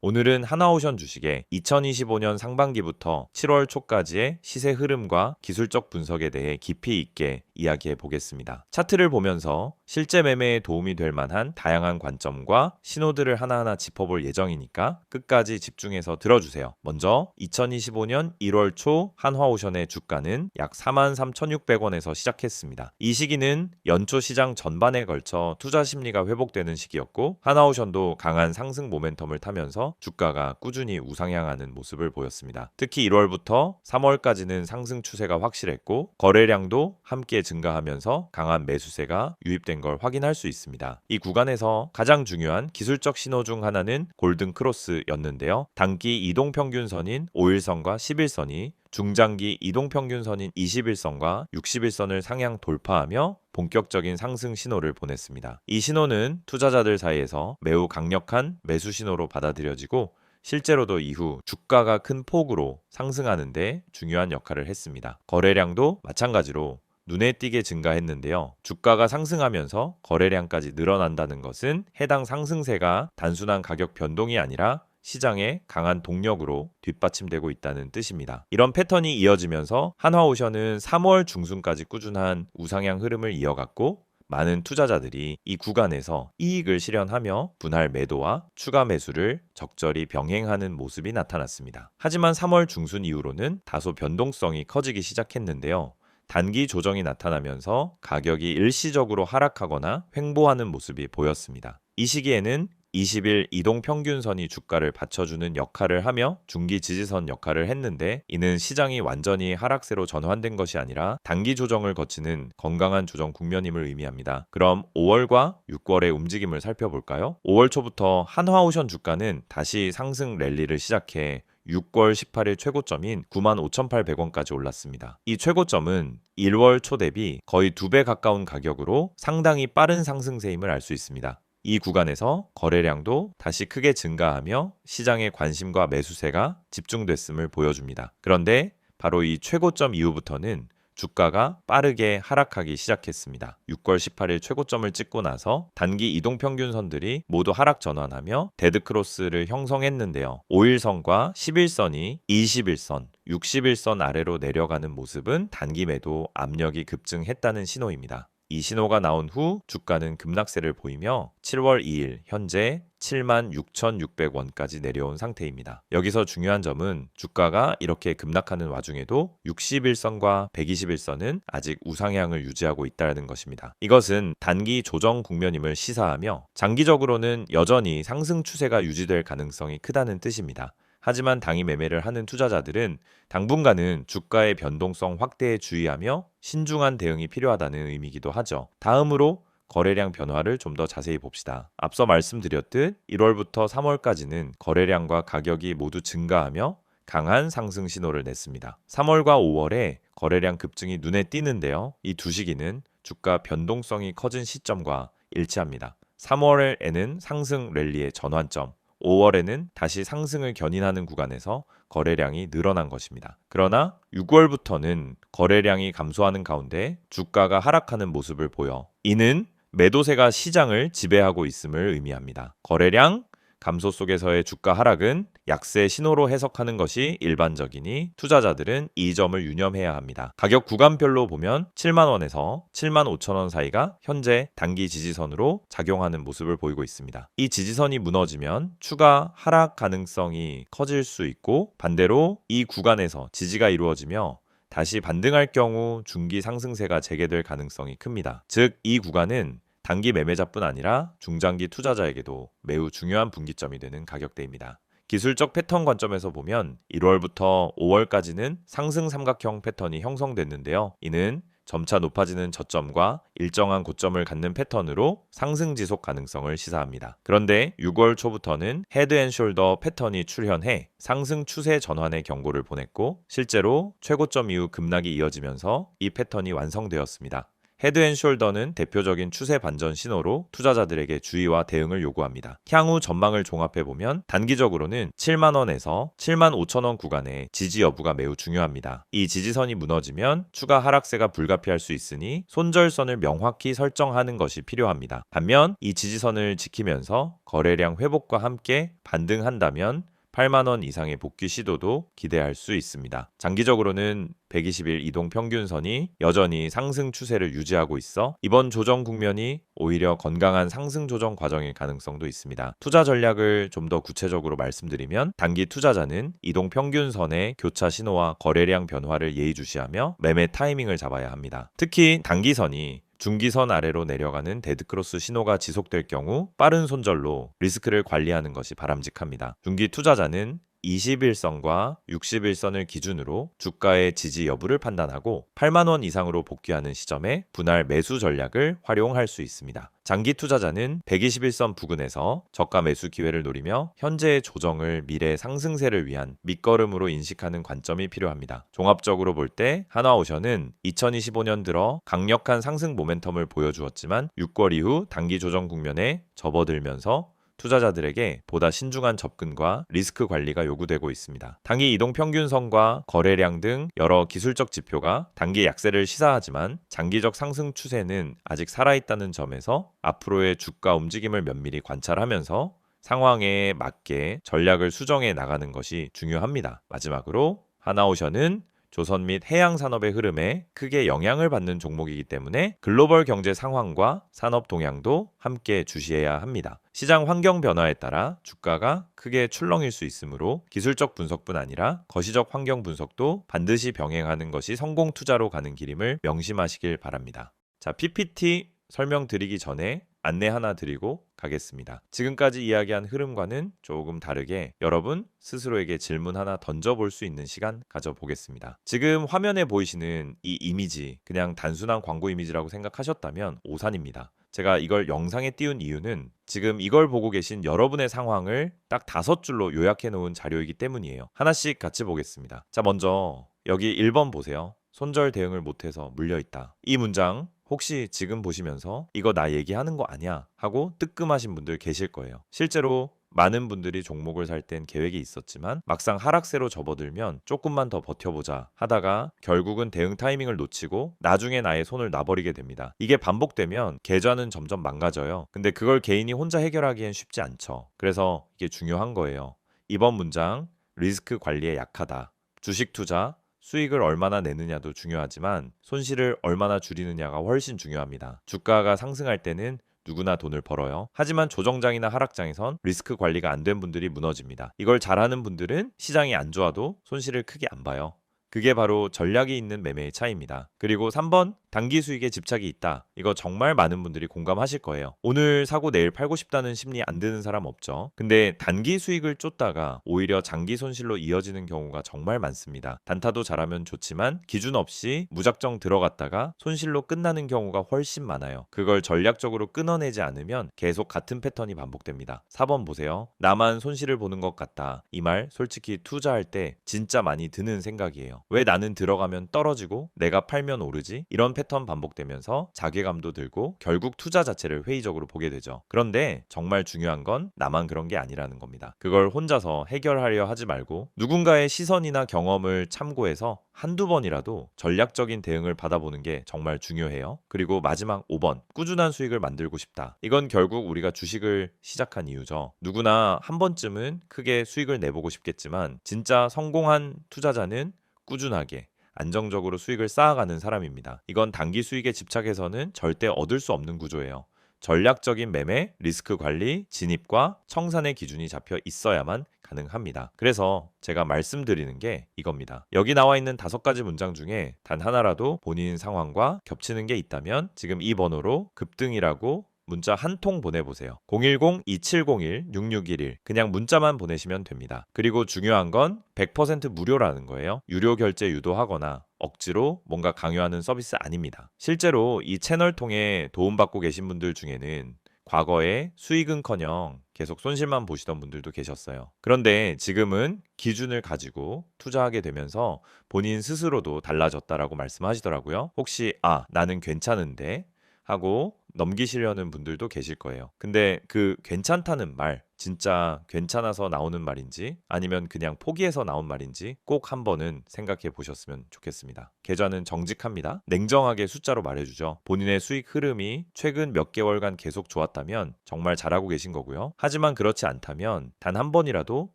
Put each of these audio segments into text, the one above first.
오늘은 하나오션 주식의 2025년 상반기부터 7월 초까지의 시세 흐름과 기술적 분석에 대해 깊이 있게 이야기해 보겠습니다. 차트를 보면서 실제 매매에 도움이 될 만한 다양한 관점과 신호들을 하나하나 짚어볼 예정이니까 끝까지 집중해서 들어주세요. 먼저 2025년 1월 초 한화오션의 주가는 약 43,600원에서 시작했습니다. 이 시기는 연초 시장 전반에 걸쳐 투자 심리가 회복되는 시기였고 하나오션도 강한 상승 모멘텀을 타면서 주가가 꾸준히 우상향하는 모습을 보였습니다. 특히 1월부터 3월까지는 상승 추세가 확실했고 거래량도 함께 증가하면서 강한 매수세가 유입된 걸 확인할 수 있습니다. 이 구간에서 가장 중요한 기술적 신호 중 하나는 골든 크로스였는데요. 단기 이동평균선인 5일선과 11선이 중장기 이동평균선인 21선과 61선을 상향 돌파하며 본격적인 상승 신호를 보냈습니다. 이 신호는 투자자들 사이에서 매우 강력한 매수 신호로 받아들여지고 실제로도 이후 주가가 큰 폭으로 상승하는데 중요한 역할을 했습니다. 거래량도 마찬가지로 눈에 띄게 증가했는데요. 주가가 상승하면서 거래량까지 늘어난다는 것은 해당 상승세가 단순한 가격 변동이 아니라 시장의 강한 동력으로 뒷받침되고 있다는 뜻입니다. 이런 패턴이 이어지면서 한화오션은 3월 중순까지 꾸준한 우상향 흐름을 이어갔고 많은 투자자들이 이 구간에서 이익을 실현하며 분할 매도와 추가 매수를 적절히 병행하는 모습이 나타났습니다. 하지만 3월 중순 이후로는 다소 변동성이 커지기 시작했는데요. 단기 조정이 나타나면서 가격이 일시적으로 하락하거나 횡보하는 모습이 보였습니다. 이 시기에는 20일 이동평균선이 주가를 받쳐주는 역할을 하며 중기 지지선 역할을 했는데 이는 시장이 완전히 하락세로 전환된 것이 아니라 단기 조정을 거치는 건강한 조정 국면임을 의미합니다. 그럼 5월과 6월의 움직임을 살펴볼까요? 5월 초부터 한화오션 주가는 다시 상승 랠리를 시작해 6월 18일 최고점인 95,800원까지 올랐습니다. 이 최고점은 1월 초 대비 거의 2배 가까운 가격으로 상당히 빠른 상승세임을 알 수 있습니다. 이 구간에서 거래량도 다시 크게 증가하며 시장의 관심과 매수세가 집중됐음을 보여줍니다. 그런데 바로 이 최고점 이후부터는 주가가 빠르게 하락하기 시작했습니다. 6월 18일 최고점을 찍고 나서 단기 이동평균선들이 모두 하락 전환하며 데드크로스를 형성했는데요. 5일선과 11선이 21선, 61선 아래로 내려가는 모습은 단기 매도 압력이 급증했다는 신호입니다. 이 신호가 나온 후 주가는 급락세를 보이며 7월 2일 현재 76,600원까지 내려온 상태입니다. 여기서 중요한 점은 주가가 이렇게 급락하는 와중에도 61선과 121선은 아직 우상향을 유지하고 있다는 것입니다. 이것은 단기 조정 국면임을 시사하며 장기적으로는 여전히 상승 추세가 유지될 가능성이 크다는 뜻입니다. 하지만 당일 매매를 하는 투자자들은 당분간은 주가의 변동성 확대에 주의하며 신중한 대응이 필요하다는 의미이기도 하죠. 다음으로 거래량 변화를 좀 더 자세히 봅시다. 앞서 말씀드렸듯 1월부터 3월까지는 거래량과 가격이 모두 증가하며 강한 상승 신호를 냈습니다. 3월과 5월에 거래량 급증이 눈에 띄는데요. 이 두 시기는 주가 변동성이 커진 시점과 일치합니다. 3월에는 상승 랠리의 전환점, 5월에는 다시 상승을 견인하는 구간에서 거래량이 늘어난 것입니다. 그러나 6월부터는 거래량이 감소하는 가운데 주가가 하락하는 모습을 보여 이는 매도세가 시장을 지배하고 있음을 의미합니다. 거래량 감소 속에서의 주가 하락은 약세 신호로 해석하는 것이 일반적이니 투자자들은 이 점을 유념해야 합니다. 가격 구간별로 보면 7만원에서 75,000원 사이가 현재 단기 지지선으로 작용하는 모습을 보이고 있습니다. 이 지지선이 무너지면 추가 하락 가능성이 커질 수 있고 반대로 이 구간에서 지지가 이루어지며 다시 반등할 경우 중기 상승세가 재개될 가능성이 큽니다. 즉, 이 구간은 단기 매매자뿐 아니라 중장기 투자자에게도 매우 중요한 분기점이 되는 가격대입니다. 기술적 패턴 관점에서 보면 1월부터 5월까지는 상승 삼각형 패턴이 형성됐는데요. 이는 점차 높아지는 저점과 일정한 고점을 갖는 패턴으로 상승 지속 가능성을 시사합니다. 그런데 6월 초부터는 헤드 앤 숄더 패턴이 출현해 상승 추세 전환의 경고를 보냈고 실제로 최고점 이후 급락이 이어지면서 이 패턴이 완성되었습니다. 헤드앤숄더는 대표적인 추세 반전 신호로 투자자들에게 주의와 대응을 요구합니다. 향후 전망을 종합해보면 단기적으로는 7만원에서 7만 5천원 구간의 지지 여부가 매우 중요합니다. 이 지지선이 무너지면 추가 하락세가 불가피할 수 있으니 손절선을 명확히 설정하는 것이 필요합니다. 반면 이 지지선을 지키면서 거래량 회복과 함께 반등한다면 8만원 이상의 복귀 시도도 기대할 수 있습니다. 장기적으로는 120일 이동평균선이 여전히 상승 추세를 유지하고 있어 이번 조정 국면이 오히려 건강한 상승 조정 과정일 가능성도 있습니다. 투자 전략을 좀 더 구체적으로 말씀드리면 단기 투자자는 이동평균선의 교차 신호와 거래량 변화를 예의주시하며 매매 타이밍을 잡아야 합니다. 특히 단기선이 중기선 아래로 내려가는 데드크로스 신호가 지속될 경우 빠른 손절로 리스크를 관리하는 것이 바람직합니다. 중기 투자자는 21선과 61선을 기준으로 주가의 지지 여부를 판단하고 8만원 이상으로 복귀하는 시점에 분할 매수 전략을 활용할 수 있습니다. 장기 투자자는 121선 부근에서 저가 매수 기회를 노리며 현재의 조정을 미래 상승세를 위한 밑거름으로 인식하는 관점이 필요합니다. 종합적으로 볼 때 하나오션은 2025년 들어 강력한 상승 모멘텀을 보여주었지만 6월 이후 단기 조정 국면에 접어들면서 투자자들에게 보다 신중한 접근과 리스크 관리가 요구되고 있습니다. 단기 이동평균선과 거래량 등 여러 기술적 지표가 단기 약세를 시사하지만 장기적 상승 추세는 아직 살아있다는 점에서 앞으로의 주가 움직임을 면밀히 관찰하면서 상황에 맞게 전략을 수정해 나가는 것이 중요합니다. 마지막으로 하나오션은 조선 및 해양 산업의 흐름에 크게 영향을 받는 종목이기 때문에 글로벌 경제 상황과 산업 동향도 함께 주시해야 합니다. 시장 환경 변화에 따라 주가가 크게 출렁일 수 있으므로 기술적 분석뿐 아니라 거시적 환경 분석도 반드시 병행하는 것이 성공 투자로 가는 길임을 명심하시길 바랍니다. 자, PPT 설명드리기 전에 안내 하나 드리고 가겠습니다. 지금까지 이야기한 흐름과는 조금 다르게 여러분 스스로에게 질문 하나 던져볼 수 있는 시간 가져보겠습니다. 지금 화면에 보이시는 이 이미지 그냥 단순한 광고 이미지라고 생각하셨다면 오산입니다. 제가 이걸 영상에 띄운 이유는 지금 이걸 보고 계신 여러분의 상황을 딱 5줄로 요약해 놓은 자료이기 때문이에요. 하나씩 같이 보겠습니다. 자, 먼저 여기 1번 보세요. 손절 대응을 못해서 물려있다. 이 문장 혹시 지금 보시면서 이거 나 얘기하는 거 아니야? 하고 뜨끔하신 분들 계실 거예요. 실제로 많은 분들이 종목을 살 땐 계획이 있었지만 막상 하락세로 접어들면 조금만 더 버텨보자 하다가 결국은 대응 타이밍을 놓치고 나중에 나의 손을 놔버리게 됩니다. 이게 반복되면 계좌는 점점 망가져요. 근데 그걸 개인이 혼자 해결하기엔 쉽지 않죠. 그래서 이게 중요한 거예요. 이번 문장 리스크 관리에 약하다. 주식 투자 수익을 얼마나 내느냐도 중요하지만 손실을 얼마나 줄이느냐가 훨씬 중요합니다. 주가가 상승할 때는 누구나 돈을 벌어요. 하지만 조정장이나 하락장에선 리스크 관리가 안 된 분들이 무너집니다. 이걸 잘하는 분들은 시장이 안 좋아도 손실을 크게 안 봐요. 그게 바로 전략이 있는 매매의 차이입니다. 그리고 3번 단기 수익에 집착이 있다. 이거 정말 많은 분들이 공감하실 거예요. 오늘 사고 내일 팔고 싶다는 심리 안 드는 사람 없죠. 근데 단기 수익을 쫓다가 오히려 장기 손실로 이어지는 경우가 정말 많습니다. 단타도 잘하면 좋지만 기준 없이 무작정 들어갔다가 손실로 끝나는 경우가 훨씬 많아요. 그걸 전략적으로 끊어내지 않으면 계속 같은 패턴이 반복됩니다. 4번 보세요. 나만 손실을 보는 것 같다. 이 말 솔직히 투자할 때 진짜 많이 드는 생각이에요. 왜 나는 들어가면 떨어지고 내가 팔면 오르지? 이런 패턴 반복되면서 자괴감도 들고 결국 투자 자체를 회의적으로 보게 되죠. 그런데 정말 중요한 건 나만 그런 게 아니라는 겁니다. 그걸 혼자서 해결하려 하지 말고 누군가의 시선이나 경험을 참고해서 한두 번이라도 전략적인 대응을 받아보는 게 정말 중요해요. 그리고 마지막 5번, 꾸준한 수익을 만들고 싶다. 이건 결국 우리가 주식을 시작한 이유죠. 누구나 한 번쯤은 크게 수익을 내보고 싶겠지만 진짜 성공한 투자자는 꾸준하게 안정적으로 수익을 쌓아가는 사람입니다. 이건 단기 수익에 집착해서는 절대 얻을 수 없는 구조예요. 전략적인 매매, 리스크 관리, 진입과 청산의 기준이 잡혀 있어야만 가능합니다. 그래서 제가 말씀드리는 게 이겁니다. 여기 나와 있는 5가지 문장 중에 단 하나라도 본인 상황과 겹치는 게 있다면 지금 이 번호로 급등이라고 문자 한 통 보내보세요. 010-2701-6611 그냥 문자만 보내시면 됩니다. 그리고 중요한 건 100% 무료라는 거예요. 유료 결제 유도하거나 억지로 뭔가 강요하는 서비스 아닙니다. 실제로 이 채널 통해 도움받고 계신 분들 중에는 과거에 수익은커녕 계속 손실만 보시던 분들도 계셨어요. 그런데 지금은 기준을 가지고 투자하게 되면서 본인 스스로도 달라졌다라고 말씀하시더라고요. 혹시 나는 괜찮은데 하고 넘기시려는 분들도 계실 거예요. 근데 그 괜찮다는 말, 진짜 괜찮아서 나오는 말인지 아니면 그냥 포기해서 나온 말인지 꼭 한번은 생각해 보셨으면 좋겠습니다. 계좌는 정직합니다. 냉정하게 숫자로 말해주죠. 본인의 수익 흐름이 최근 몇 개월간 계속 좋았다면 정말 잘하고 계신 거고요. 하지만 그렇지 않다면 단 한 번이라도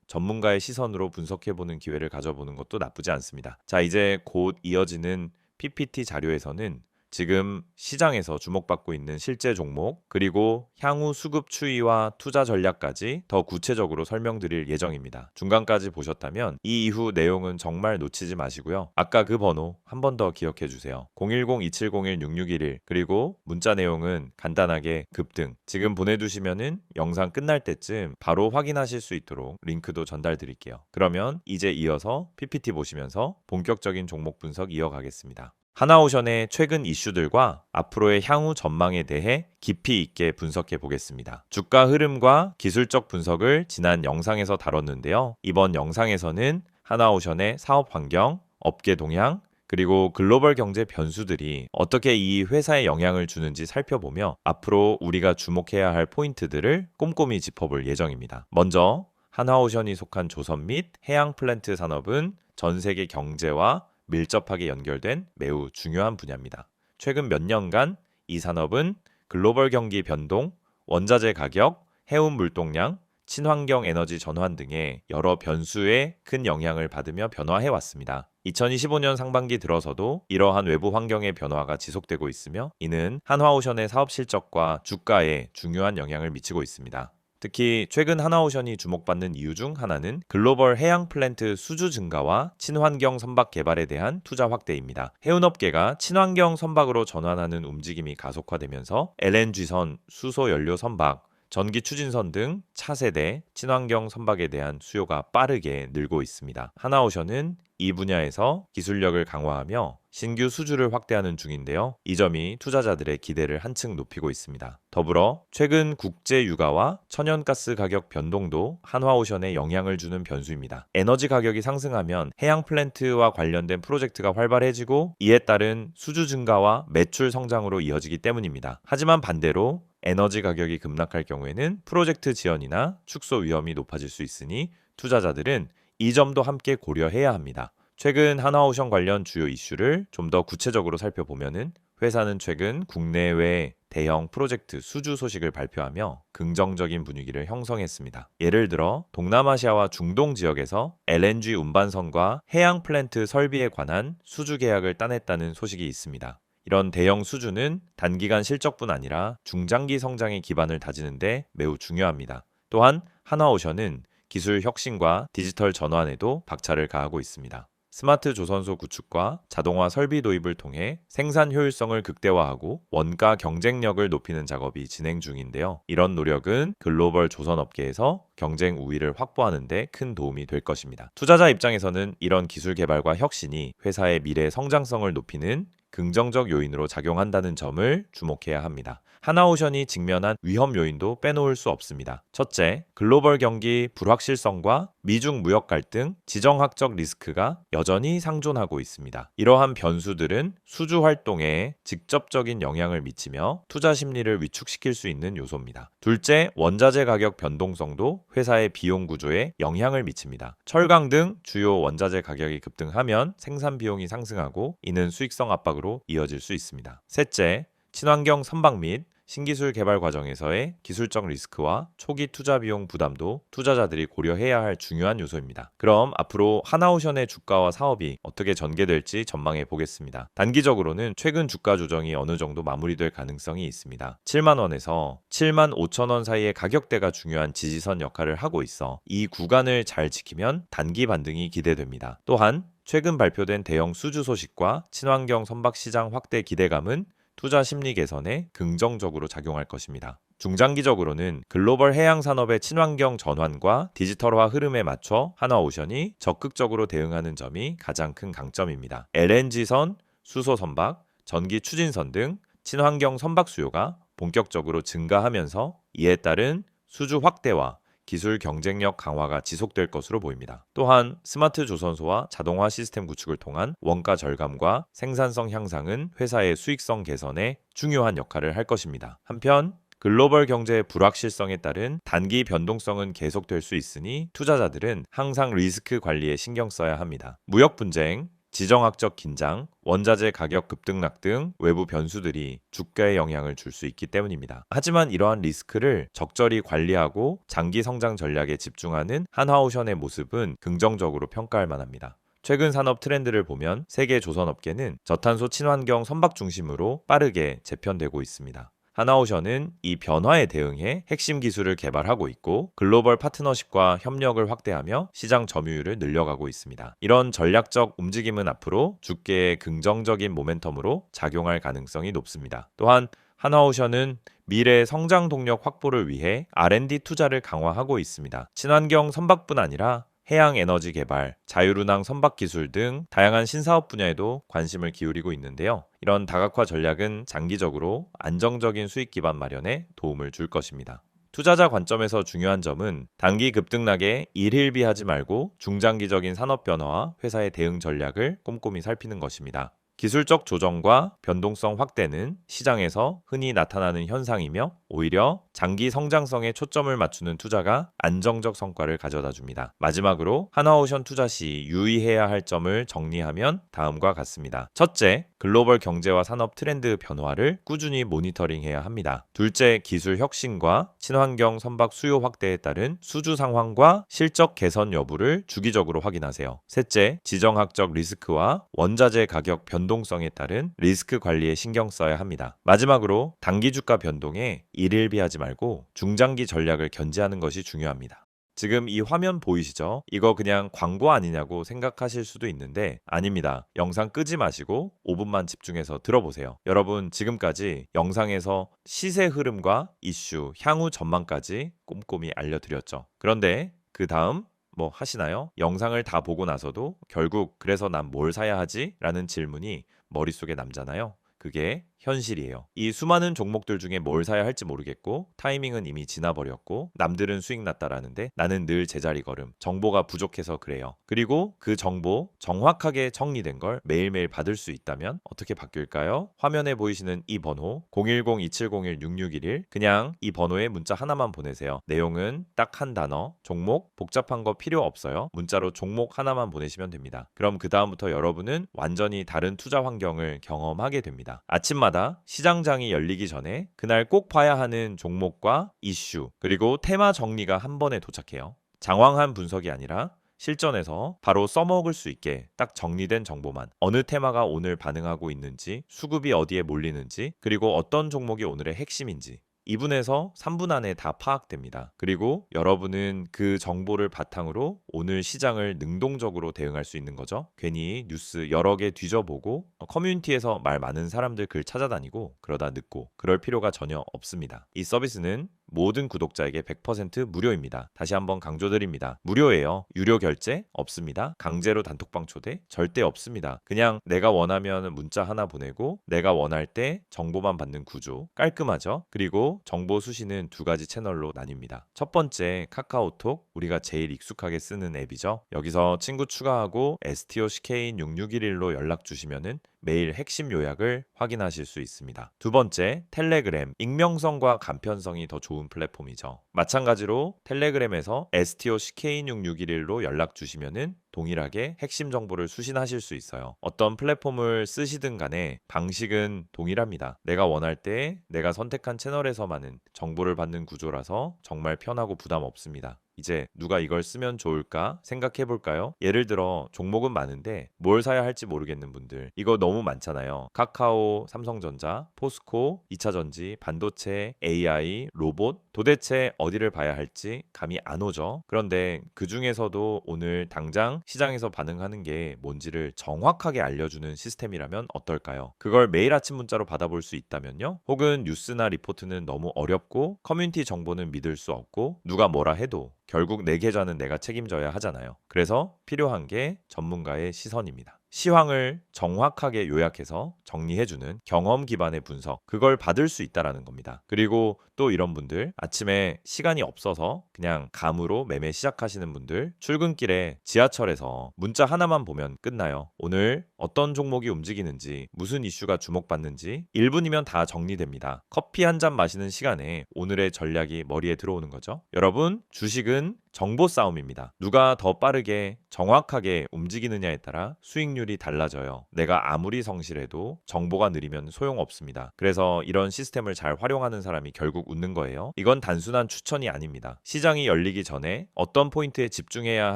전문가의 시선으로 분석해보는 기회를 가져보는 것도 나쁘지 않습니다. 자, 이제 곧 이어지는 PPT 자료에서는 지금 시장에서 주목받고 있는 실제 종목, 그리고 향후 수급 추이와 투자 전략까지 더 구체적으로 설명드릴 예정입니다. 중간까지 보셨다면 이 이후 내용은 정말 놓치지 마시고요. 아까 그 번호 한 번 더 기억해 주세요. 010-2701-6611, 그리고 문자 내용은 간단하게 급등, 지금 보내두시면은 영상 끝날 때쯤 바로 확인하실 수 있도록 링크도 전달 드릴게요. 그러면 이제 이어서 PPT 보시면서 본격적인 종목 분석 이어가겠습니다. 하나오션의 최근 이슈들과 앞으로의 향후 전망에 대해 깊이 있게 분석해 보겠습니다. 주가 흐름과 기술적 분석을 지난 영상에서 다뤘는데요. 이번 영상에서는 하나오션의 사업 환경, 업계 동향, 그리고 글로벌 경제 변수들이 어떻게 이 회사에 영향을 주는지 살펴보며 앞으로 우리가 주목해야 할 포인트들을 꼼꼼히 짚어볼 예정입니다. 먼저 하나오션이 속한 조선 및 해양 플랜트 산업은 전 세계 경제와 밀접하게 연결된 매우 중요한 분야입니다. 최근 몇 년간 이 산업은 글로벌 경기 변동, 원자재 가격, 해운 물동량, 친환경 에너지 전환 등의 여러 변수에 큰 영향을 받으며 변화해 왔습니다. 2025년 상반기 들어서도 이러한 외부 환경의 변화가 지속되고 있으며 이는 한화오션의 사업 실적과 주가에 중요한 영향을 미치고 있습니다. 특히 최근 하나오션이 주목받는 이유 중 하나는 글로벌 해양 플랜트 수주 증가와 친환경 선박 개발에 대한 투자 확대입니다. 해운업계가 친환경 선박으로 전환하는 움직임이 가속화되면서 LNG선, 수소 연료 선박, 전기 추진선 등 차세대 친환경 선박에 대한 수요가 빠르게 늘고 있습니다. 하나오션은 이 분야에서 기술력을 강화하며 신규 수주를 확대하는 중인데요. 이 점이 투자자들의 기대를 한층 높이고 있습니다. 더불어 최근 국제 유가와 천연가스 가격 변동도 한화오션에 영향을 주는 변수입니다. 에너지 가격이 상승하면 해양 플랜트와 관련된 프로젝트가 활발해지고 이에 따른 수주 증가와 매출 성장으로 이어지기 때문입니다. 하지만 반대로 에너지 가격이 급락할 경우에는 프로젝트 지연이나 축소 위험이 높아질 수 있으니 투자자들은 이 점도 함께 고려해야 합니다. 최근 하나오션 관련 주요 이슈를 좀 더 구체적으로 살펴보면은 회사는 최근 국내외 대형 프로젝트 수주 소식을 발표하며 긍정적인 분위기를 형성했습니다. 예를 들어 동남아시아와 중동 지역에서 LNG 운반선과 해양 플랜트 설비에 관한 수주 계약을 따냈다는 소식이 있습니다. 이런 대형 수주는 단기간 실적뿐 아니라 중장기 성장의 기반을 다지는 데 매우 중요합니다. 또한 하나오션은 기술 혁신과 디지털 전환에도 박차를 가하고 있습니다. 스마트 조선소 구축과 자동화 설비 도입을 통해 생산 효율성을 극대화하고 원가 경쟁력을 높이는 작업이 진행 중인데요. 이런 노력은 글로벌 조선업계에서 경쟁 우위를 확보하는 데 큰 도움이 될 것입니다. 투자자 입장에서는 이런 기술 개발과 혁신이 회사의 미래 성장성을 높이는 긍정적 요인으로 작용한다는 점을 주목해야 합니다. 하나오션이 직면한 위험 요인도 빼놓을 수 없습니다. 첫째, 글로벌 경기 불확실성과 미중 무역 갈등, 지정학적 리스크가 여전히 상존하고 있습니다. 이러한 변수들은 수주 활동에 직접적인 영향을 미치며 투자 심리를 위축시킬 수 있는 요소입니다. 둘째, 원자재 가격 변동성도 회사의 비용 구조에 영향을 미칩니다. 철강 등 주요 원자재 가격이 급등하면 생산 비용이 상승하고 이는 수익성 압박으로 이어질 수 있습니다. 셋째, 친환경 선박 및 신기술 개발 과정에서의 기술적 리스크와 초기 투자 비용 부담도 투자자들이 고려해야 할 중요한 요소입니다. 그럼 앞으로 하나오션의 주가와 사업이 어떻게 전개될지 전망해 보겠습니다. 단기적으로는 최근 주가 조정이 어느 정도 마무리될 가능성이 있습니다. 7만 원에서 7만 5천 원 사이의 가격대가 중요한 지지선 역할을 하고 있어 이 구간을 잘 지키면 단기 반등이 기대됩니다. 또한 최근 발표된 대형 수주 소식과 친환경 선박 시장 확대 기대감은 투자 심리 개선에 긍정적으로 작용할 것입니다. 중장기적으로는 글로벌 해양 산업의 친환경 전환과 디지털화 흐름에 맞춰 하나오션이 적극적으로 대응하는 점이 가장 큰 강점입니다. LNG선, 수소 선박, 전기 추진선 등 친환경 선박 수요가 본격적으로 증가하면서 이에 따른 수주 확대와 기술 경쟁력 강화가 지속될 것으로 보입니다. 또한 스마트 조선소와 자동화 시스템 구축을 통한 원가 절감과 생산성 향상은 회사의 수익성 개선에 중요한 역할을 할 것입니다. 한편 글로벌 경제의 불확실성에 따른 단기 변동성은 계속될 수 있으니 투자자들은 항상 리스크 관리에 신경 써야 합니다. 무역 분쟁, 지정학적 긴장, 원자재 가격 급등락 등 외부 변수들이 주가에 영향을 줄 수 있기 때문입니다. 하지만 이러한 리스크를 적절히 관리하고 장기 성장 전략에 집중하는 한화오션의 모습은 긍정적으로 평가할 만합니다. 최근 산업 트렌드를 보면 세계 조선업계는 저탄소 친환경 선박 중심으로 빠르게 재편되고 있습니다. 하나오션은 이 변화에 대응해 핵심 기술을 개발하고 있고 글로벌 파트너십과 협력을 확대하며 시장 점유율을 늘려가고 있습니다. 이런 전략적 움직임은 앞으로 주가의 긍정적인 모멘텀으로 작용할 가능성이 높습니다. 또한 하나오션은 미래 성장 동력 확보를 위해 R&D 투자를 강화하고 있습니다. 친환경 선박뿐 아니라 해양 에너지 개발, 자율운항 선박 기술 등 다양한 신사업 분야에도 관심을 기울이고 있는데요. 이런 다각화 전략은 장기적으로 안정적인 수익 기반 마련에 도움을 줄 것입니다. 투자자 관점에서 중요한 점은 단기 급등락에 일일비하지 말고 중장기적인 산업 변화와 회사의 대응 전략을 꼼꼼히 살피는 것입니다. 기술적 조정과 변동성 확대는 시장에서 흔히 나타나는 현상이며 오히려 장기 성장성에 초점을 맞추는 투자가 안정적 성과를 가져다 줍니다. 마지막으로 하나오션 투자 시 유의해야 할 점을 정리하면 다음과 같습니다. 첫째, 글로벌 경제와 산업 트렌드 변화를 꾸준히 모니터링해야 합니다. 둘째, 기술 혁신과 친환경 선박 수요 확대에 따른 수주 상황과 실적 개선 여부를 주기적으로 확인하세요. 셋째, 지정학적 리스크와 원자재 가격 변동성에 따른 리스크 관리에 신경 써야 합니다. 마지막으로 단기 주가 변동에 일일비하지 말고 중장기 전략을 견지하는 것이 중요합니다. 지금 이 화면 보이시죠? 이거 그냥 광고 아니냐고 생각하실 수도 있는데 아닙니다. 영상 끄지 마시고 5분만 집중해서 들어보세요. 여러분 지금까지 영상에서 시세 흐름과 이슈, 향후 전망까지 꼼꼼히 알려드렸죠. 그런데 그 다음 뭐 하시나요? 영상을 다 보고 나서도 결국 그래서 난 뭘 사야 하지? 라는 질문이 머릿속에 남잖아요. 그게 현실이에요. 이 수많은 종목들 중에 뭘 사야 할지 모르겠고 타이밍은 이미 지나버렸고 남들은 수익 났다라는데 나는 늘 제자리 걸음. 정보가 부족해서 그래요. 그리고 그 정보 정확하게 정리된 걸 매일매일 받을 수 있다면 어떻게 바뀔까요? 화면에 보이시는 이 번호 010-2701-6611 그냥 이 번호에 문자 하나만 보내세요. 내용은 딱 한 단어, 종목 복잡한 거 필요 없어요. 문자로 종목 하나만 보내시면 됩니다. 그럼 그 다음부터 여러분은 완전히 다른 투자 환경을 경험하게 됩니다. 아침마다 시장장이 열리기 전에 그날 꼭 봐야 하는 종목과 이슈 그리고 테마 정리가 한 번에 도착해요. 장황한 분석이 아니라 실전에서 바로 써먹을 수 있게 딱 정리된 정보만 어느 테마가 오늘 반응하고 있는지 수급이 어디에 몰리는지 그리고 어떤 종목이 오늘의 핵심인지 2분에서 3분 안에 다 파악됩니다. 그리고 여러분은 그 정보를 바탕으로 오늘 시장을 능동적으로 대응할 수 있는 거죠. 괜히 뉴스 여러 개 뒤져보고 커뮤니티에서 말 많은 사람들 글 찾아다니고 그러다 늦고 그럴 필요가 전혀 없습니다. 이 서비스는 모든 구독자에게 100% 무료입니다. 다시 한번 강조드립니다. 무료예요. 유료 결제 없습니다. 강제로 단톡방 초대 절대 없습니다. 그냥 내가 원하면 문자 하나 보내고 내가 원할 때 정보만 받는 구조 깔끔하죠. 그리고 정보 수시는 두 가지 채널로 나뉩니다. 첫 번째 카카오톡 우리가 제일 익숙하게 쓰는 앱이죠. 여기서 친구 추가하고 STO-CK인6611로 연락 주시면은 매일 핵심 요약을 확인하실 수 있습니다. 두 번째, 텔레그램. 익명성과 간편성이 더 좋은 플랫폼이죠. 마찬가지로 텔레그램에서 STO-CK인6611로 연락 주시면은 동일하게 핵심 정보를 수신하실 수 있어요. 어떤 플랫폼을 쓰시든 간에 방식은 동일합니다. 내가 원할 때 내가 선택한 채널에서만은 정보를 받는 구조라서 정말 편하고 부담 없습니다. 이제 누가 이걸 쓰면 좋을까 생각해 볼까요? 예를 들어 종목은 많은데 뭘 사야 할지 모르겠는 분들 이거 너무 많잖아요. 카카오, 삼성전자, 포스코, 2차전지, 반도체, AI, 로봇 도대체 어디를 봐야 할지 감이 안 오죠. 그런데 그 중에서도 오늘 당장 시장에서 반응하는 게 뭔지를 정확하게 알려주는 시스템이라면 어떨까요? 그걸 매일 아침 문자로 받아볼 수 있다면요? 혹은 뉴스나 리포트는 너무 어렵고 커뮤니티 정보는 믿을 수 없고 누가 뭐라 해도 결국 내 계좌는 내가 책임져야 하잖아요. 그래서 필요한 게 전문가의 시선입니다. 시황을 정확하게 요약해서 정리해주는 경험 기반의 분석, 그걸 받을 수 있다라는 겁니다. 그리고 또 이런 분들, 아침에 시간이 없어서 그냥 감으로 매매 시작하시는 분들, 출근길에 지하철에서 문자 하나만 보면 끝나요. 오늘 어떤 종목이 움직이는지, 무슨 이슈가 주목받는지 1분이면 다 정리됩니다. 커피 한 잔 마시는 시간에 오늘의 전략이 머리에 들어오는 거죠. 여러분, 주식은 정보 싸움입니다. 누가 더 빠르게 정확하게 움직이느냐에 따라 수익률이 달라져요. 내가 아무리 성실해도 정보가 느리면 소용없습니다. 그래서 이런 시스템을 잘 활용하는 사람이 결국 웃는 거예요. 이건 단순한 추천이 아닙니다. 시장이 열리기 전에 어떤 포인트에 집중해야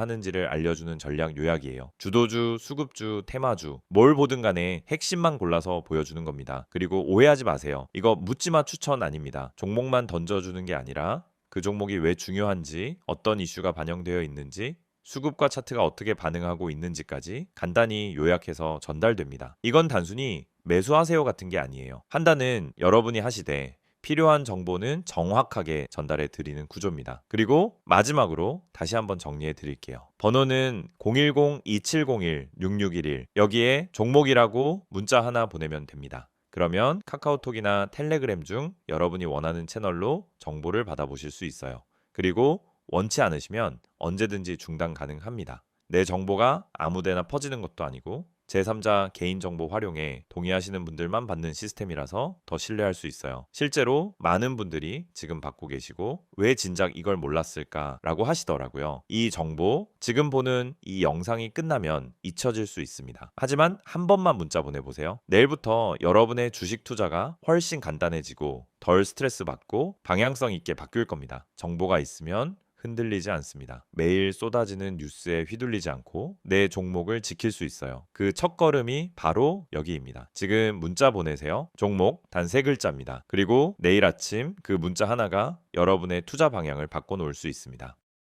하는지를 알려주는 전략 요약이에요. 주도주, 수급주, 테마주, 뭘 보든 간에 핵심만 골라서 보여주는 겁니다. 그리고 오해하지 마세요. 이거 묻지마 추천 아닙니다. 종목만 던져주는 게 아니라 그 종목이 왜 중요한지, 어떤 이슈가 반영되어 있는지, 수급과 차트가 어떻게 반응하고 있는지까지 간단히 요약해서 전달됩니다. 이건 단순히 매수하세요 같은 게 아니에요. 판단은 여러분이 하시되 필요한 정보는 정확하게 전달해 드리는 구조입니다. 그리고 마지막으로 다시 한번 정리해 드릴게요. 번호는 010-2701-6611, 여기에 종목이라고 문자 하나 보내면 됩니다. 그러면 카카오톡이나 텔레그램 중 여러분이 원하는 채널로 정보를 받아보실 수 있어요. 그리고 원치 않으시면 언제든지 중단 가능합니다. 내 정보가 아무데나 퍼지는 것도 아니고 제3자 개인정보 활용에 동의하시는 분들만 받는 시스템이라서 더 신뢰할 수 있어요. 실제로 많은 분들이 지금 받고 계시고 왜 진작 이걸 몰랐을까라고 하시더라고요. 이 정보, 지금 보는 이 영상이 끝나면 잊혀질 수 있습니다. 하지만 한 번만 문자 보내보세요. 내일부터 여러분의 주식 투자가 훨씬 간단해지고 덜 스트레스 받고 방향성 있게 바뀔 겁니다. 정보가 있으면 흔들리지 않습니다. 매일 쏟아지는 뉴스에 휘둘리지 않고 내 종목을 지킬 수 있어요. 그 첫걸음이 바로 여기입니다. 지금 문자 보내세요. 종목 단 3글자입니다. 그리고 내일 아침 그 문자 하나가 여러분의 투자 방향을 바꿔놓을 수 있습니다.